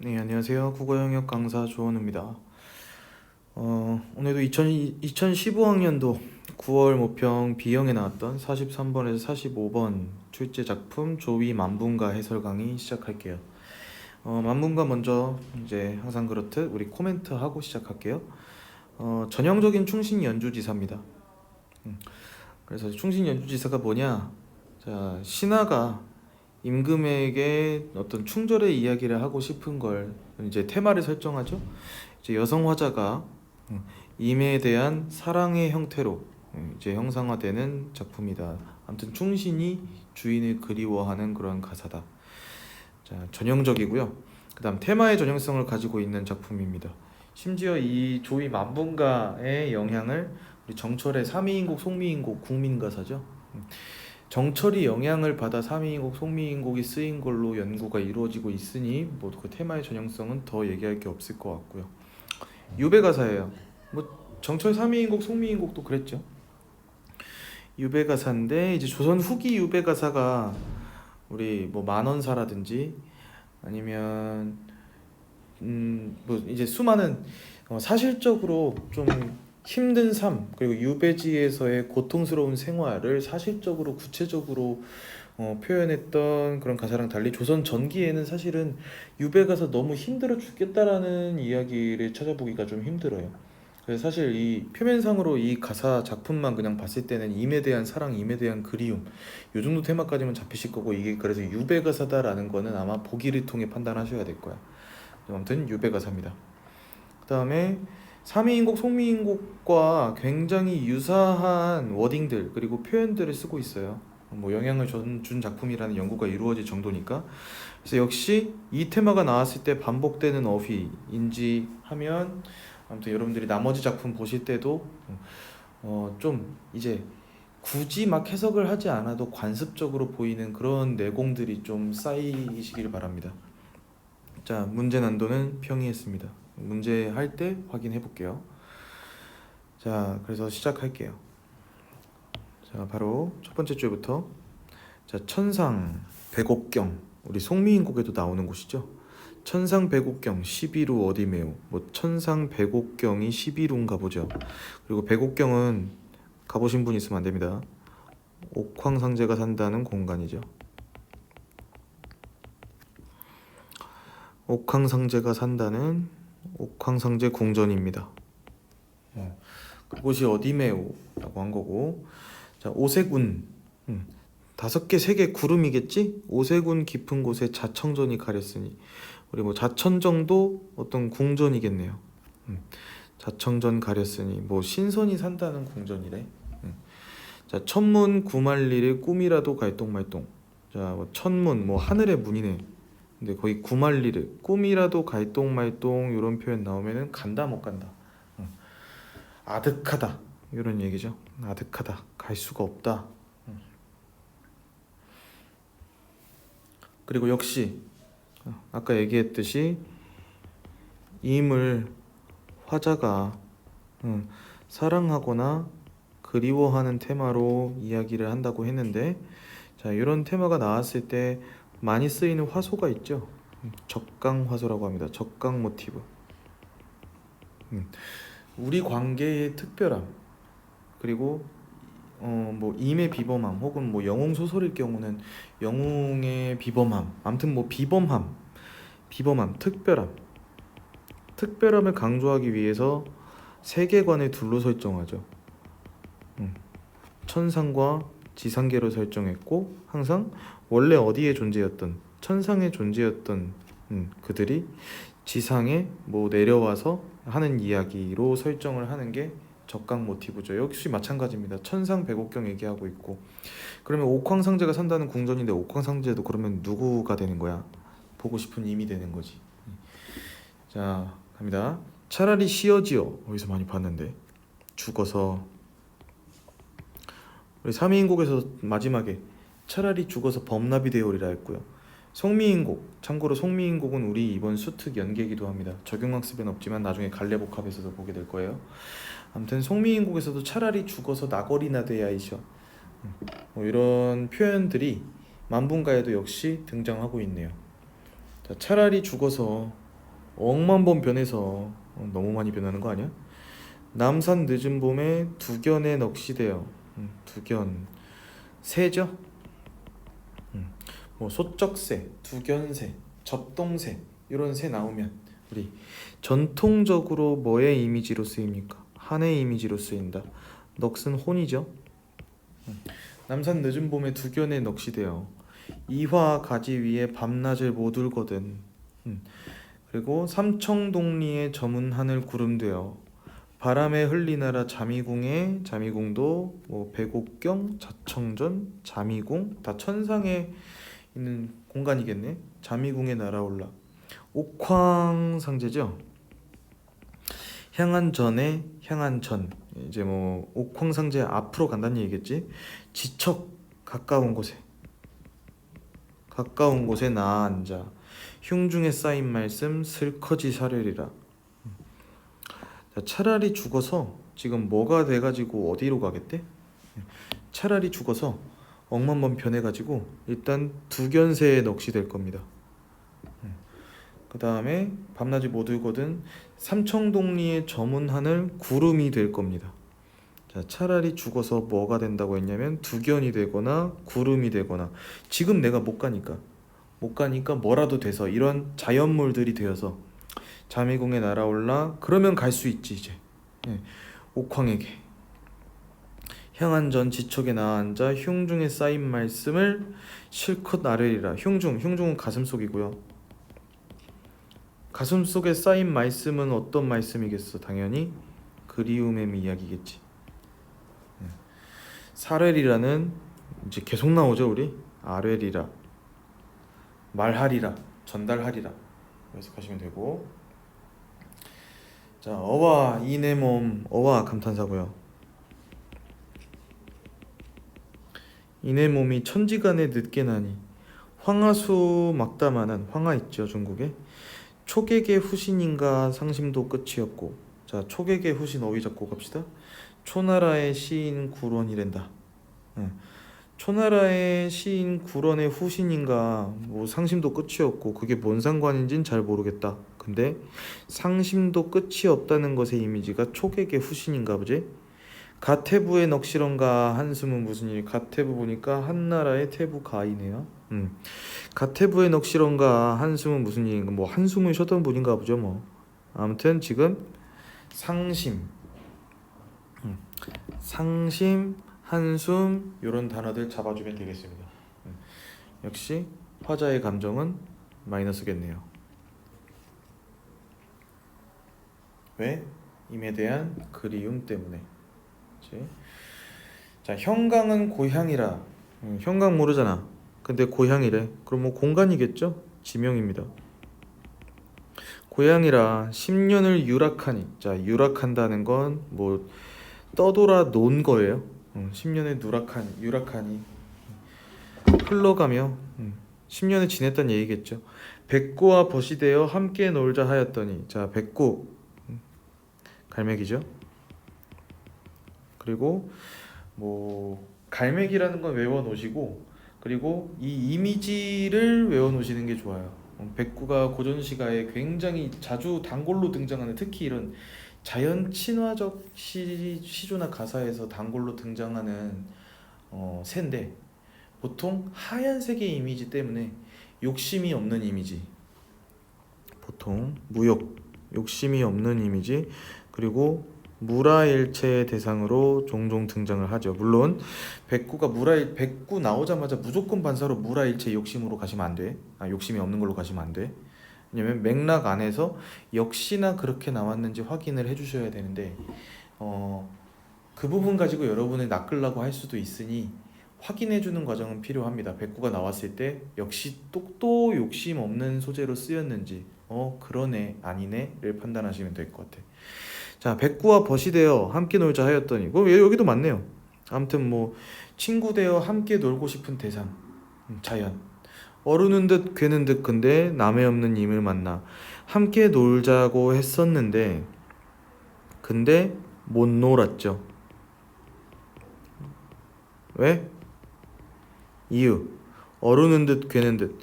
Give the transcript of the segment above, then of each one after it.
네, 안녕하세요. 국어 영역 강사 조원우입니다. 오늘도 2015학년도 9월 모평 B형에 나왔던 43번에서 45번 출제 작품 조위 만분가 해설 강의 시작할게요. 만분가 먼저 이제 항상 그렇듯 우리 코멘트 하고 시작할게요. 전형적인 충신 연주지사입니다. 그래서 충신 연주지사가 뭐냐? 자, 신하가 임금에게 어떤 충절의 이야기를 하고 싶은 걸 이제 테마를 설정하죠. 이제 여성 화자가 임에 대한 사랑의 형태로 이제 형상화되는 작품이다. 아무튼 충신이 주인을 그리워하는 그런 가사다. 자, 전형적이고요. 그다음 테마의 전형성을 가지고 있는 작품입니다. 심지어 이 조이 만분가의 영향을 우리 정철의 삼이인곡, 송미인곡, 국민가사죠. 정철이 영향을 받아 삼이인곡, 송미인곡이 쓰인 걸로 연구가 이루어지고 있으니 뭐 그 테마의 전형성은 더 얘기할 게 없을 것 같고요. 유배가사예요. 뭐 정철 삼이인곡, 송미인곡도 그랬죠. 유배가사인데 이제 조선 후기 유배가사가 우리 뭐 만원사라든지 아니면 뭐 이제 수많은 사실적으로 좀 힘든 삶 그리고 유배지에서의 고통스러운 생활을 사실적으로 구체적으로 표현했던 그런 가사랑 달리 조선 전기에는 사실은 유배 가서 너무 힘들어 죽겠다라는 이야기를 찾아보기가 좀 힘들어요. 그래서 사실 이 표면상으로 이 가사 작품만 그냥 봤을 때는 임에 대한 사랑, 임에 대한 그리움 요 정도 테마까지만 잡히실 거고 이게 그래서 유배 가사다라는 거는 아마 보기를 통해 판단하셔야 될 거야. 아무튼 유배 가사입니다. 그다음에 삼이인곡, 송미인곡과 굉장히 유사한 워딩들 그리고 표현들을 쓰고 있어요. 뭐 영향을 준 작품이라는 연구가 이루어질 정도니까. 그래서 역시 이 테마가 나왔을 때 반복되는 어휘인지 하면 아무튼 여러분들이 나머지 작품 보실 때도 좀 이제 굳이 막 해석을 하지 않아도 관습적으로 보이는 그런 내공들이 좀 쌓이시길 바랍니다. 자, 문제 난도는 평이했습니다. 문제 할 때 확인해 볼게요. 자, 그래서 시작할게요. 자, 바로 첫 번째 줄부터. 자, 천상 백옥경 우리 송미인곡에도 나오는 곳이죠. 천상 백옥경 11루 어디 매우 뭐 천상 백옥경이 11루인가 보죠. 그리고 백옥경은 가보신 분 있으면 안 됩니다. 옥황상제가 산다는 공간이죠. 옥황상제가 산다는 옥황상제 궁전입니다. 그곳이 어디 매우라고 한 거고. 자, 오색운 5개 3개 구름이겠지? 오색운 깊은 곳에 자청전이 가렸으니 우리 뭐 자천정도 어떤 궁전이겠네요. 자청전 가렸으니 뭐 신선이 산다는 궁전이래. 자, 천문 구만리를 꿈이라도 갈똥말똥. 자, 뭐 천문 뭐 하늘의 문이네. 근데 거기 구만리를 꿈이라도 갈똥말똥 이런 표현 나오면은 간다 못 간다. 아득하다 이런 얘기죠. 아득하다 갈 수가 없다. 그리고 역시 아까 얘기했듯이 임을 화자가 사랑하거나 그리워하는 테마로 이야기를 한다고 했는데, 자, 이런 테마가 나왔을 때 많이 쓰이는 화소가 있죠. 적강 화소라고 합니다. 적강 모티브. 우리 관계의 특별함 그리고 뭐 임의 비범함 혹은 뭐 영웅 소설일 경우는 영웅의 비범함 아무튼 뭐 비범함 특별함을 강조하기 위해서 세계관을 둘로 설정하죠. 천상과 지상계로 설정했고 항상 원래 어디에 존재였던 천상에 존재였던 그들이 지상에 뭐 내려와서 하는 이야기로 설정을 하는 게 적강 모티브죠. 역시 마찬가지입니다. 천상 백옥경 얘기하고 있고 그러면 옥황상제가 산다는 궁전인데 옥황상제도 그러면 누구가 되는 거야? 보고 싶은 임이 되는 거지. 자, 갑니다. 차라리 쉬어지어 어디서 많이 봤는데 죽어서 우리 삼이인곡에서 마지막에 차라리 죽어서 범납이 되어리라 했고요. 송미인곡 참고로 송미인곡은 우리 이번 수특 연계이기도 합니다. 적용학습엔 없지만 나중에 갈래복합에서도 보게 될 거예요. 아무튼 송미인곡에서도 차라리 죽어서 나거리나 돼야이셔 뭐 이런 표현들이 만분가에도 역시 등장하고 있네요. 자, 차라리 죽어서 억만 번 변해서 너무 많이 변하는 거 아니야? 남산 늦은 봄에 두견에 넋이되어. 두견 새죠? 뭐 소쩍새, 두견새, 접동새 이런 새 나오면 우리 전통적으로 뭐의 이미지로 쓰입니까? 한의 이미지로 쓰인다. 넋은 혼이죠. 남산 늦은 봄에 두견에 넋이되어 이화 가지 위에 밤낮을 못 울거든. 그리고 삼청동리에 저문 하늘 구름되어 바람에 흘리나라 잠이궁에. 잠이궁도 뭐 백옥경, 자청전, 잠이궁 다 천상에 있는 공간이겠네. 잠이궁에 날아올라. 옥황상제죠. 향한 전에 향한 전. 이제 뭐 옥황상제 앞으로 간다는 얘기겠지. 지척 가까운 곳에 나아 앉아 흉중에 쌓인 말씀 슬커지 사려리라. 자, 차라리 죽어서 지금 뭐가 돼가지고 어디로 가겠대? 차라리 죽어서 억만 번 변해가지고 일단 두견새에 넋이 될 겁니다. 그 다음에 밤낮이 못 울거든 삼청동리에 저문 하늘 구름이 될 겁니다. 자, 차라리 죽어서 뭐가 된다고 했냐면 두견이 되거나 구름이 되거나. 지금 내가 못 가니까 뭐라도 돼서 이런 자연물들이 되어서 잠이궁에 날아올라. 그러면 갈 수 있지 이제. 옥황에게 향한 전 지척에 나아 앉아 흉중에 쌓인 말씀을 실컷 아뢰리라. 흉중은 가슴속이고요. 가슴속에 쌓인 말씀은 어떤 말씀이겠어? 당연히 그리움의 이야기겠지. 사뢰리라는 이제 계속 나오죠 우리. 아뢰리라, 말하리라, 전달하리라 해석하시면 되고. 자, 어와 이내 몸. 어와 감탄사고요. 이내 몸이 천지간에 늦게 나니 황하수 막다마는. 황하 있죠 중국에. 초객의 후신인가 상심도 끝이었고. 자, 초객의 후신 어휘 잡고 갑시다. 초나라의 시인 구론이란다. 초나라의 시인 구론의 후신인가 뭐 상심도 끝이었고 그게 뭔 상관인진 잘 모르겠다. 근데 상심도 끝이 없다는 것의 이미지가 초객의 후신인가 보지. 가태부의 넋이런가 한숨은 무슨 일. 가태부 보니까 한나라의 태부 가이네요. 가태부의 넋이런가 한숨은 무슨 일인가. 뭐 한숨을 쉬었던 분인가 보죠 뭐. 아무튼 지금 상심, 한숨 이런 단어들 잡아주면 되겠습니다. 역시 화자의 감정은 마이너스겠네요. 왜? 임에 대한 그리움 때문에. 그치? 자, 형강은 고향이라. 형강 모르잖아. 근데 고향이래. 그럼 뭐 공간이겠죠? 지명입니다. 고향이라 10년을 유락하니. 자, 유락한다는 건 뭐 떠돌아 논 거예요. 10년의 유락하니 흘러가며 10년을 지냈다는 얘기겠죠. 백구와 벗이 되어 함께 놀자 하였더니. 자, 백구 갈매기죠. 그리고 뭐 갈매기라는 건 외워 놓으시고, 그리고 이 이미지를 외워 놓으시는 게 좋아요. 백구가 고전시가에 굉장히 자주 단골로 등장하는, 특히 이런 자연 친화적 시조나 가사에서 단골로 등장하는 새인데, 보통 하얀색의 이미지 때문에 욕심이 없는 이미지, 보통 무욕, 욕심이 없는 이미지, 그리고 무라일체의 대상으로 종종 등장을 하죠. 물론 백구 나오자마자 무조건 반사로 무라일체 욕심으로 가시면 안 돼. 욕심이 없는 걸로 가시면 안 돼. 왜냐면 맥락 안에서 역시나 그렇게 나왔는지 확인을 해주셔야 되는데 그 부분 가지고 여러분을 낚으려고 할 수도 있으니 확인해주는 과정은 필요합니다. 백구가 나왔을 때 역시 또 욕심 없는 소재로 쓰였는지 그러네 아니네를 판단하시면 될 것 같아. 자, 백구와 벗이 되어 함께 놀자 하였더니. 여기도 맞네요. 아무튼 뭐 친구 되어 함께 놀고 싶은 대상, 자연. 어르는 듯 괴는 듯 근데 남의 없는 임을 만나 함께 놀자고 했었는데 근데 못 놀았죠. 왜? 이유. 어르는 듯 괴는 듯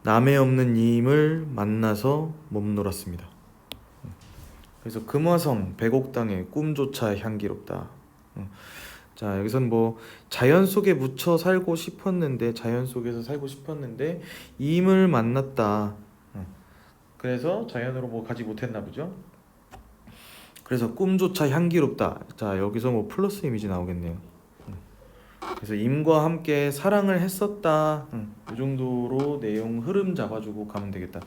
남의 없는 임을 만나서 못 놀았습니다. 그래서 금화성 백옥당의 꿈조차 향기롭다. 자, 여기선 뭐 자연 속에 묻혀 살고 싶었는데, 자연 속에서 살고 싶었는데 임을 만났다. 그래서 자연으로 뭐 가지 못했나 보죠. 그래서 꿈조차 향기롭다. 자, 여기서 뭐 플러스 이미지 나오겠네요. 그래서 임과 함께 사랑을 했었다. 이 정도로 내용 흐름 잡아주고 가면 되겠다.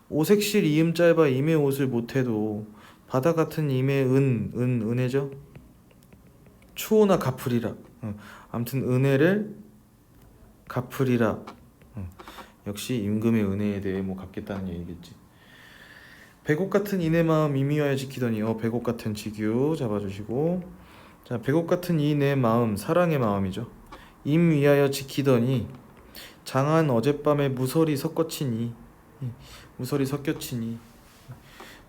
오색실 이음 짧아 임의 옷을 못해도 바다 같은 임의 은혜죠. 추호나 갚으리라. 아무튼 은혜를 갚으리라. 역시 임금의 은혜에 대해 뭐 갚겠다는 얘기겠지. 백옥 같은 이내 마음 임위하여 지키더니 백옥 같은 지규 잡아주시고, 자, 백옥 같은 이 내 마음 사랑의 마음이죠. 임 위하여 지키더니 장한 어젯밤에 무설이 섞어치니, 무설이 섞여치니.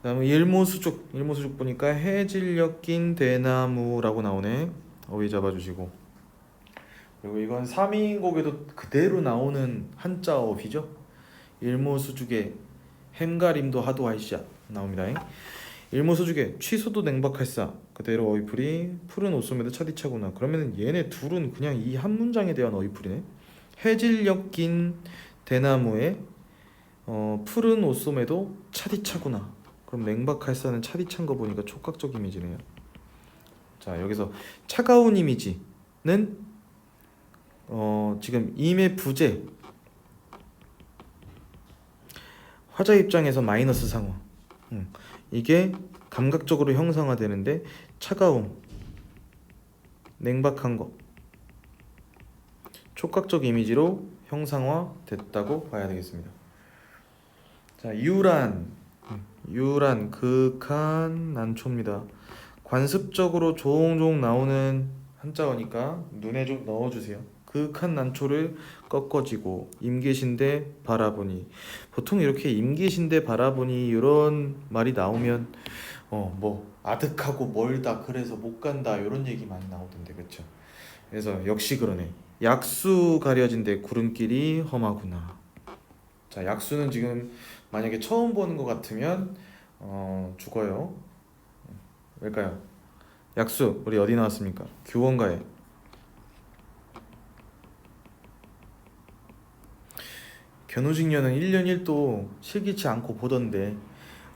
그다음에 일모수죽 보니까 해질녘 낀 대나무라고 나오네. 어휘 잡아주시고, 그리고 이건 삼인곡에도 그대로 나오는 한자 어휘죠. 일모수죽에 햄가림도 하도 하이샤 나옵니다. 일모수죽에 취소도 냉박할사, 그대로 어휘풀이. 푸른 옷소매도 차디차구나. 그러면 얘네 둘은 그냥 이 한 문장에 대한 어휘풀이네. 해질녘 낀 대나무에 푸른 옷소매도 차디차구나. 그럼 냉박할사는 차디찬 거 보니까 촉각적 이미지네요. 자, 여기서 차가운 이미지는 지금 임의 부재, 화자 입장에서 마이너스 상호. 이게 감각적으로 형상화되는데 차가움, 냉박한 거, 촉각적 이미지로 형상화됐다고 봐야 되겠습니다. 자, 유란 극한 난초입니다. 관습적으로 종종 나오는 한자어니까 눈에 좀 넣어주세요. 극한 난초를 꺾어지고 임계신데 바라보니. 보통 이렇게 임계신데 바라보니 이런 말이 나오면 뭐 아득하고 멀다, 그래서 못 간다, 이런 얘기 많이 나오던데, 그렇죠? 그래서 역시 그러네. 약수 가려진데 구름길이 험하구나. 자, 약수는 지금 만약에 처음 보는 것 같으면 죽어요. 왜일까요? 약수 우리 어디 나왔습니까? 규원가에. 견우직녀는 1년 1도 실기치 않고 보던데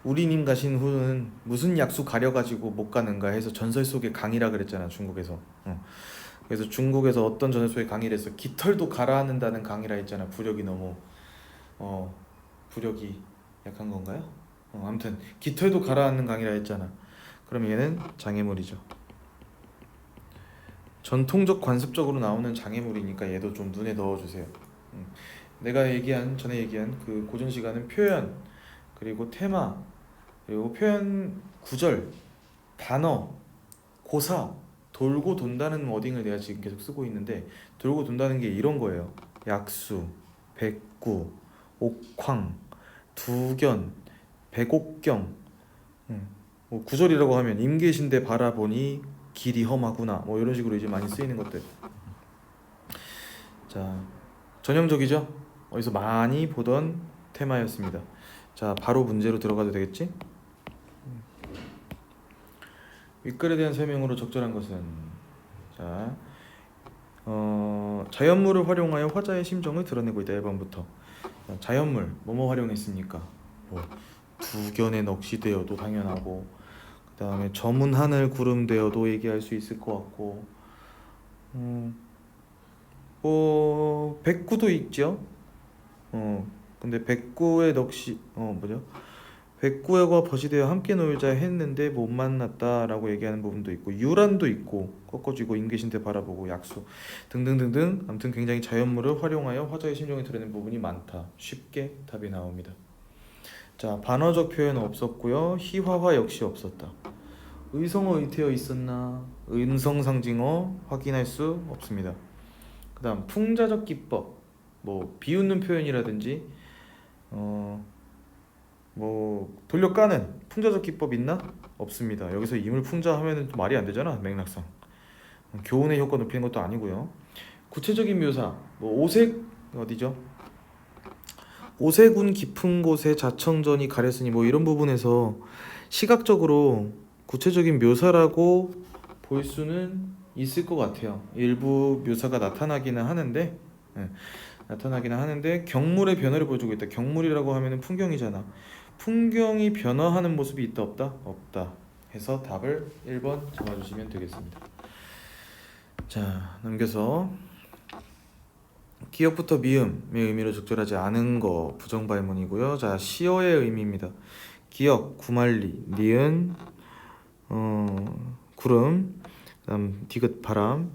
우리님 가신 후는 무슨 약수 가려가지고 못 가는가 해서 전설 속의 강이라 그랬잖아, 중국에서. 그래서 중국에서 어떤 전설 속의 강의를 해서 깃털도 가라앉는다는 강이라 했잖아. 부력이 너무 부력이 약한 건가요? 아무튼 깃털도 가라앉는 강이라 했잖아. 그럼 얘는 장애물이죠. 전통적 관습적으로 나오는 장애물이니까 얘도 좀 눈에 넣어주세요. 내가 전에 얘기한 그 고전 시간은 표현, 그리고 테마, 그리고 표현 구절, 단어, 고사, 돌고 돈다는 워딩을 내가 지금 계속 쓰고 있는데, 돌고 돈다는 게 이런 거예요. 약수, 백구, 옥황, 두견, 백옥경. 뭐 구절이라고 하면 임계신데 바라보니 길이 험하구나, 뭐 이런 식으로 이제 많이 쓰이는 것들. 자, 전형적이죠? 어디서 많이 보던 테마였습니다. 자, 바로 문제로 들어가도 되겠지? 윗글에 대한 설명으로 적절한 것은, 자, 자연물을 활용하여 화자의 심정을 드러내고 있다. 1번부터. 자연물 뭐뭐 활용했습니까? 뭐 두견의 넋이되어도 당연하고, 그 다음에 저문 하늘 구름 되어도 얘기할 수 있을 것 같고, 뭐 백구도 있죠. 근데 백구의 넋이 뭐죠? 백구와 벗이 되어 함께 놀자 했는데 못 만났다라고 얘기하는 부분도 있고, 유란도 있고, 꺾어지고 임계신데 바라보고, 약수 등등등등. 아무튼 굉장히 자연물을 활용하여 화자의 심정을 드러낸 부분이 많다. 쉽게 답이 나옵니다. 자, 반어적 표현은 없었고요. 희화화 역시 없었다. 의성어 의태어 있었나? 음성상징어 확인할 수 없습니다. 그 다음 풍자적 기법, 뭐 비웃는 표현이라든지 뭐 돌려 까는 풍자적 기법 있나? 없습니다. 여기서 임을 풍자하면은 또 말이 안 되잖아, 맥락상. 교훈의 효과 높이는 것도 아니고요. 구체적인 묘사, 뭐 오색 어디죠? 오세군 깊은 곳에 자청전이 가렸으니 뭐 이런 부분에서 시각적으로 구체적인 묘사라고 볼 수는 있을 것 같아요. 일부 묘사가 나타나기는 하는데 경물의 변화를 보여주고 있다. 경물이라고 하면은 풍경이잖아. 풍경이 변화하는 모습이 있다 없다? 없다. 해서 답을 1번 잡아주시면 되겠습니다. 자, 넘겨서 기역부터 미음의 의미로 적절하지 않은 거 부정발문이고요. 자, 시어의 의미입니다. 기역, 구말리, 니은, 구름, 그다음 디귿 바람,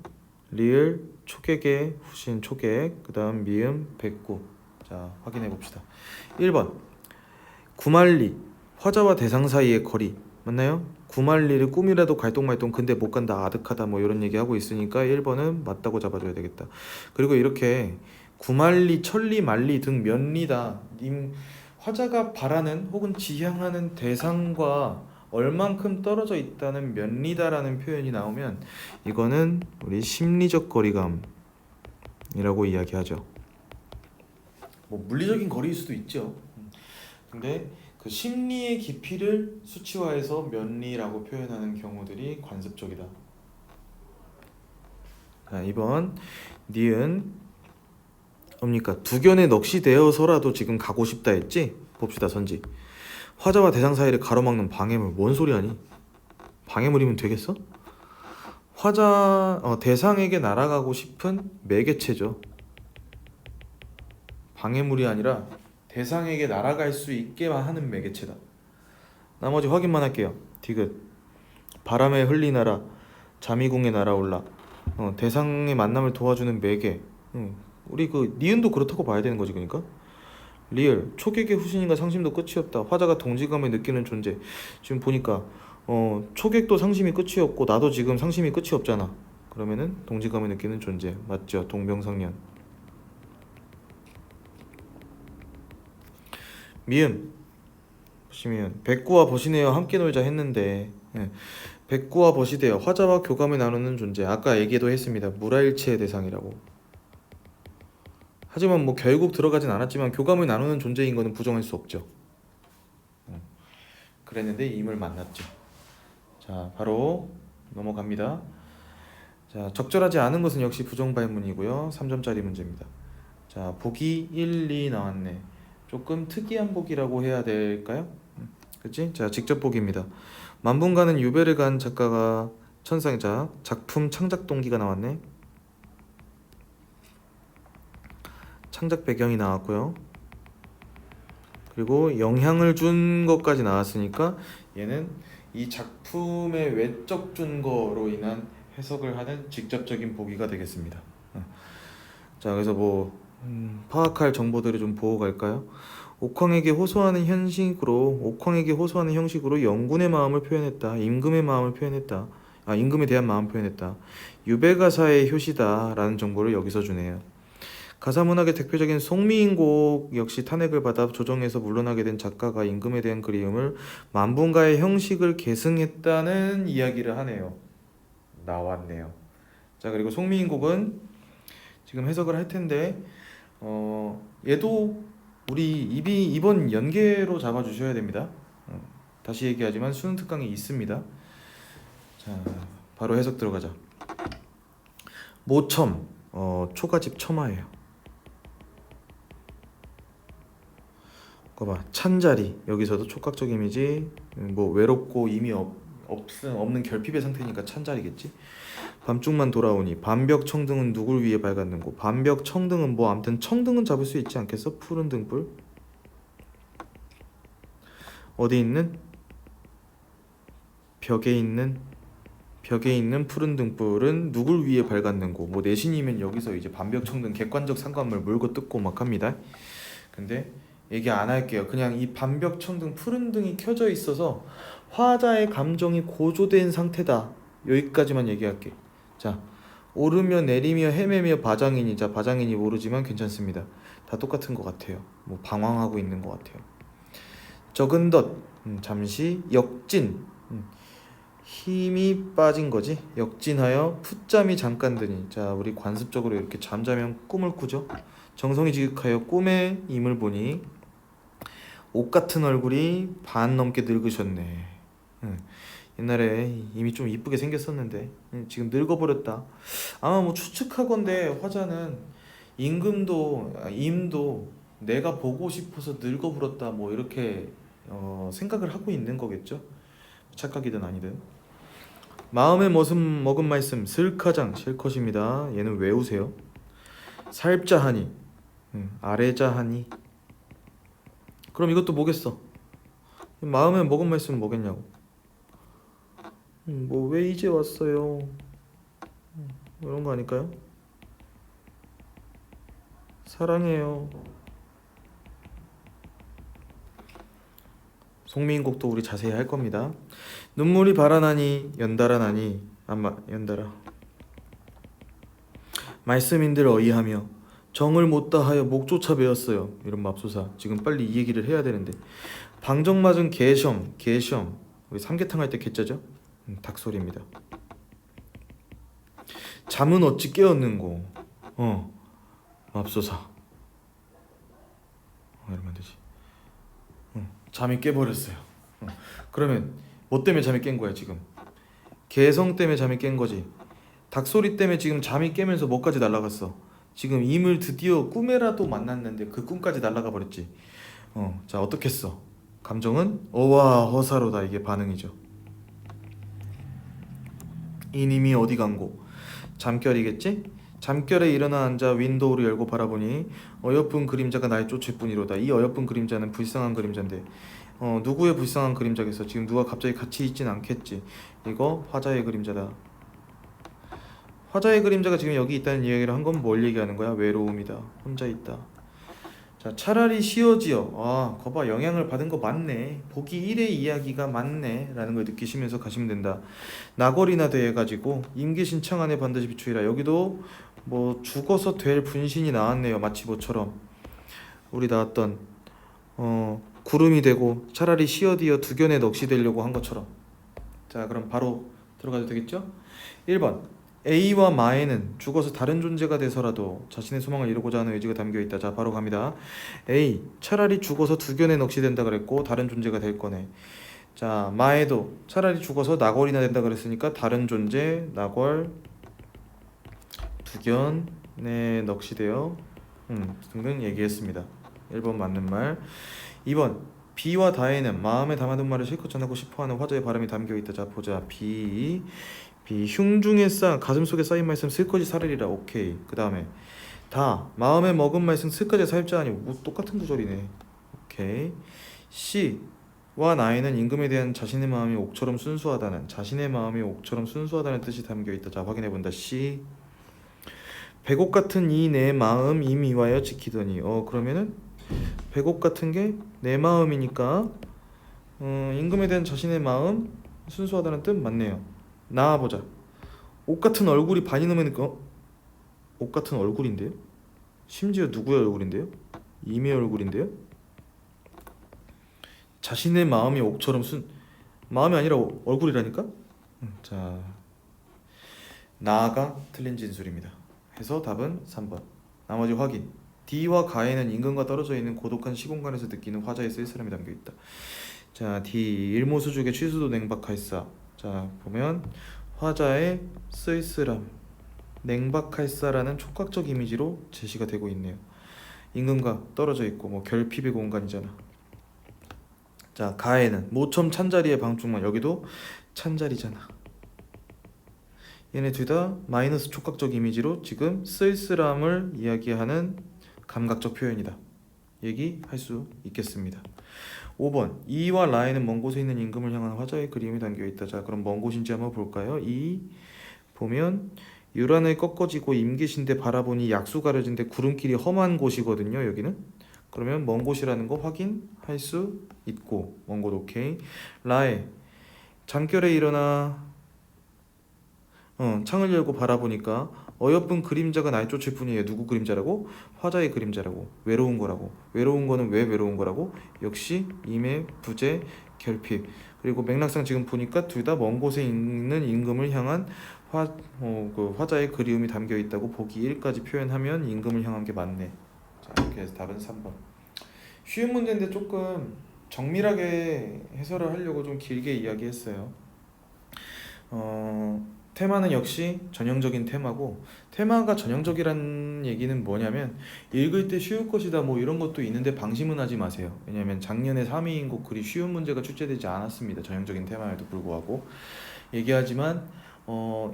리을, 초객의 후신 초객, 그다음 미음, 백구. 자, 확인해 봅시다. 1번 구말리, 화자와 대상 사이의 거리 맞나요? 구말리를 꿈이라도 갈똥말똥 근데 못 간다 아득하다 뭐 이런 얘기하고 있으니까 1번은 맞다고 잡아줘야 되겠다. 그리고 이렇게 구말리, 천리, 말리 등 면리다 화자가 바라는 혹은 지향하는 대상과 얼만큼 떨어져 있다는 면리다라는 표현이 나오면 이거는 우리 심리적 거리감이라고 이야기하죠. 뭐 물리적인 거리일 수도 있죠. 근데 그 심리의 깊이를 수치화해서 면리라고 표현하는 경우들이 관습적이다. 자, 2번 니은 뭡니까? 두견에 넋이되어서라도 지금 가고 싶다 했지? 봅시다. 선지. 화자와 대상 사이를 가로막는 방해물. 뭔 소리 하니? 방해물이면 되겠어? 대상에게 날아가고 싶은 매개체죠. 방해물이 아니라 대상에게 날아갈 수 있게만 하는 매개체다. 나머지 확인만 할게요. 디귿 바람에 흘리나라 자미궁에 날아올라. 대상의 만남을 도와주는 매개. 우리 그 니은도 그렇다고 봐야 되는 거지. 그러니까 리을 초객의 후신인가 상심도 끝이 없다. 화자가 동지감을 느끼는 존재. 지금 보니까 초객도 상심이 끝이 없고 나도 지금 상심이 끝이 없잖아. 그러면은 동지감을 느끼는 존재 맞죠? 동병상련. 미음 보시면 백구와 버시네요 함께 놀자 했는데 백구와 버시되어 화자와 교감을 나누는 존재. 아까 얘기도 했습니다. 무라일체의 대상이라고. 하지만 뭐 결국 들어가진 않았지만 교감을 나누는 존재인 거는 부정할 수 없죠. 그랬는데 임을 만났죠. 자, 바로 넘어갑니다. 자, 적절하지 않은 것은 역시 부정발문이고요. 3점짜리 문제입니다. 자, 보기 1, 2 나왔네. 조금 특이한 보기라고 해야 될까요? 그치? 자, 직접 보기입니다. 만분가는 유배를 간 작가가 천상자 작품 창작 동기가 나왔네. 창작 배경이 나왔고요. 그리고 영향을 준 것까지 나왔으니까 얘는 이 작품의 외적 준거로 인한 해석을 하는 직접적인 보기가 되겠습니다. 자, 그래서 뭐 파악할 정보들을 좀 보고 갈까요? 옥황에게 호소하는 형식으로 영군의 마음을 표현했다. 임금의 마음을 표현했다. 임금에 대한 마음 표현했다. 유배가사의 효시다라는 정보를 여기서 주네요. 가사문학의 대표적인 송미인곡 역시 탄핵을 받아 조정에서 물러나게 된 작가가 임금에 대한 그리움을 만분가의 형식을 계승했다는 이야기를 하네요. 나왔네요. 자, 그리고 송미인곡은 지금 해석을 할 텐데 얘도 우리 이번 연계로 잡아주셔야 됩니다. 다시 얘기하지만 수능 특강이 있습니다. 자, 바로 해석 들어가자. 모첨 초가집 첨화예요. 봐봐, 찬자리. 여기서도 촉각적 이미지. 뭐 외롭고 이미 없는 결핍의 상태니까 찬자리겠지. 밤중만 돌아오니 반벽 청등은 누굴 위해 밝았는고. 반벽 청등은 뭐 아무튼 청등은 잡을 수 있지 않겠어? 푸른 등불. 어디 있는? 벽에 있는 푸른 등불은 누굴 위해 밝았는고. 뭐 내신이면 여기서 이제 반벽 청등 객관적 상관을 물고 뜯고 막 합니다. 근데 얘기 안 할게요. 그냥 이 반벽 청등 푸른 등이 켜져 있어서 화자의 감정이 고조된 상태다. 여기까지만 얘기할게. 자, 오르며 내리며 헤매며 바장이니. 자, 바장이니 모르지만 괜찮습니다. 다 똑같은 것 같아요. 뭐 방황하고 있는 것 같아요. 적은 덧 잠시 역진 힘이 빠진 거지. 역진하여 풋잠이 잠깐 드니. 자, 우리 관습적으로 이렇게 잠자면 꿈을 꾸죠. 정성이 지극하여 꿈에 임을 보니 옷 같은 얼굴이 반 넘게 늙으셨네. 응. 옛날에 이미 좀 이쁘게 생겼었는데 지금 늙어버렸다. 아마 뭐 추측하건대 화자는 임도 내가 보고 싶어서 늙어버렸다 뭐 이렇게 생각을 하고 있는 거겠죠. 착각이든 아니든. 마음에 먹은 말씀 슬카장 실컷입니다. 얘는 외우세요. 살자하니 아래자하니. 그럼 이것도 뭐겠어? 마음에 먹은 말씀은 뭐겠냐고. 뭐 왜 이제 왔어요? 이런 거 아닐까요? 사랑해요. 송민곡도 우리 자세히 할 겁니다. 눈물이 바라나니 연달아 나니 아마 연달아 말씀인들 어이하며 정을 못 다하여 목조차 베었어요. 이런 맙소사. 지금 빨리 이 얘기를 해야 되는데 방정 맞은 개셩 우리 삼계탕 할 때 개짜죠? 닭소리입니다. 잠은 어찌 깨었는고 맙소사. 이러면 되지. 잠이 깨버렸어요. 그러면 뭐 때문에 잠이 깬 거야 지금? 개성 때문에 잠이 깬 거지. 닭소리 때문에 지금 잠이 깨면서 뭐까지 날아갔어. 지금 임을 드디어 꿈에라도 만났는데 그 꿈까지 날아가 버렸지. 자 어떻겠어? 감정은 어와 허사로다. 이게 반응이죠. 이님이 어디 간고? 잠결이겠지? 잠결에 일어나 앉아 윈도우를 열고 바라보니 어여쁜 그림자가 날 쫓을 뿐이로다. 이 어여쁜 그림자는 불쌍한 그림자인데 누구의 불쌍한 그림자겠어? 지금 누가 갑자기 같이 있진 않겠지. 이거 화자의 그림자다. 화자의 그림자가 지금 여기 있다는 이야기를 한 건 뭘 얘기하는 거야? 외로움이다. 혼자 있다. 자, 차라리 쉬어지어. 거봐, 영향을 받은 거 맞네. 보기 1의 이야기가 맞네 라는 걸 느끼시면서 가시면 된다. 나궐이나 돼가지고 임계신 창 안에 반드시 비추이라. 여기도 뭐 죽어서 될 분신이 나왔네요. 마치 뭐처럼 우리 나왔던 구름이 되고 차라리 쉬어디어 두견에 넋이 되려고 한 것처럼. 자, 그럼 바로 들어가도 되겠죠? 1번 A와 마에는 죽어서 다른 존재가 돼서라도 자신의 소망을 이루고자 하는 의지가 담겨있다. 자, 바로 갑니다. A, 차라리 죽어서 두견에 넋이 된다 그랬고 다른 존재가 될 거네. 자, 마에도 차라리 죽어서 나궐이나 된다 그랬으니까 다른 존재, 나궐, 두견에 넋이 되어 등등 얘기했습니다. 1번 맞는 말. 2번 B와 다에는 마음에 담아둔 말을 실컷 전하고 싶어하는 화자의 바람이 담겨있다. 자, 보자. B 흉중에 가슴속에 쌓인 말씀 슬거지 사르리라. 오케이. 그 다음에 다 마음에 먹은 말씀 슬까지 살자하니. 뭐 똑같은 구절이네. 오케이. C와 나에는 임금에 대한 자신의 마음이 옥처럼 순수하다는 뜻이 담겨있다. 자, 확인해본다. C 백옥 같은 이 내 마음 임이와여 지키더니. 그러면은 백옥 같은 게 내 마음이니까 임금에 대한 자신의 마음 순수하다는 뜻 맞네요. 나와보자. 옷 같은 얼굴이 반이 넘으니까 옷 같은 얼굴인데요? 심지어 누구의 얼굴인데요? 임의 얼굴인데요? 자신의 마음이 옥처럼 마음이 아니라 얼굴이라니까? 자, 나가 틀린 진술입니다. 해서 답은 3번. 나머지 확인. D와 가에는 임금과 떨어져 있는 고독한 시공간에서 느끼는 화자의 쓸쓸함이 담겨있다. 자, D 일모수족의 취수도 냉박할사. 자, 보면 화자의 쓸쓸함, 냉박할사라는 촉각적 이미지로 제시가 되고 있네요. 임금과 떨어져 있고 뭐 결핍의 공간이잖아. 자, 가에는 모첨 찬자리의 방충망. 여기도 찬자리잖아. 얘네 둘 다 마이너스 촉각적 이미지로 지금 쓸쓸함을 이야기하는 감각적 표현이다. 얘기할 수 있겠습니다. 5번 이와 라에는 먼 곳에 있는 임금을 향한 화자의 그림이 담겨있다. 자, 그럼 먼 곳인지 한번 볼까요? 이 보면 유란을 꺾어지고 임계신데 바라보니 약수 가려진데 구름길이 험한 곳이거든요. 여기는. 그러면 먼 곳이라는 거 확인할 수 있고 먼 곳 오케이. 라에 잠결에 일어나 창을 열고 바라보니까 어여쁜 그림자가 날 쫓을 뿐이에요. 누구 그림자라고? 화자의 그림자라고. 외로운 거라고. 외로운 거는 왜 외로운 거라고? 역시 임의 부재, 결핍. 그리고 맥락상 지금 보니까 둘 다 먼 곳에 있는 임금을 향한 화자의 그리움이 담겨 있다고 보기 1까지 표현하면 임금을 향한 게 맞네. 자, 이렇게 해서 답은 3번. 쉬운 문제인데 조금 정밀하게 해설을 하려고 좀 길게 이야기했어요. 테마는 역시 전형적인 테마고, 테마가 전형적이라는 얘기는 뭐냐면 읽을 때 쉬울 것이다 뭐 이런 것도 있는데 방심은 하지 마세요. 왜냐면 작년에 3위인곡 그리 쉬운 문제가 출제되지 않았습니다. 전형적인 테마에도 불구하고 얘기하지만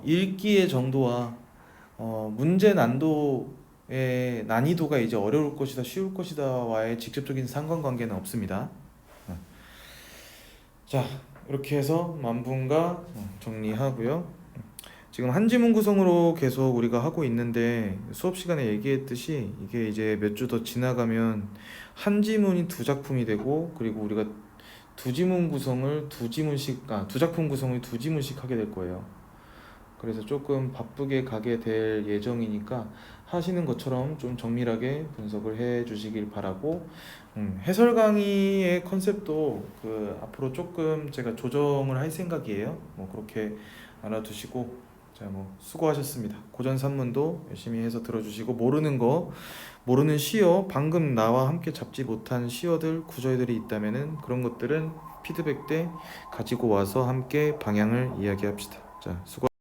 읽기의 정도와 문제 난도의 난이도가 이제 어려울 것이다 쉬울 것이다와의 직접적인 상관관계는 없습니다. 자, 이렇게 해서 만분과 정리하고요. 지금 한지문 구성으로 계속 우리가 하고 있는데 수업 시간에 얘기했듯이 이게 이제 몇 주 더 지나가면 한지문이 두 작품이 되고, 그리고 우리가 두 지문 구성을 두 지문씩 두 작품 구성을 두 지문씩 하게 될 거예요. 그래서 조금 바쁘게 가게 될 예정이니까 하시는 것처럼 좀 정밀하게 분석을 해 주시길 바라고, 해설 강의의 컨셉도 그 앞으로 조금 제가 조정을 할 생각이에요. 뭐 그렇게 알아두시고, 자, 뭐 수고하셨습니다. 고전 산문도 열심히 해서 들어주시고, 모르는 시어, 방금 나와 함께 잡지 못한 시어들, 구절들이 있다면은 그런 것들은 피드백 때 가지고 와서 함께 방향을 이야기합시다. 자, 수고.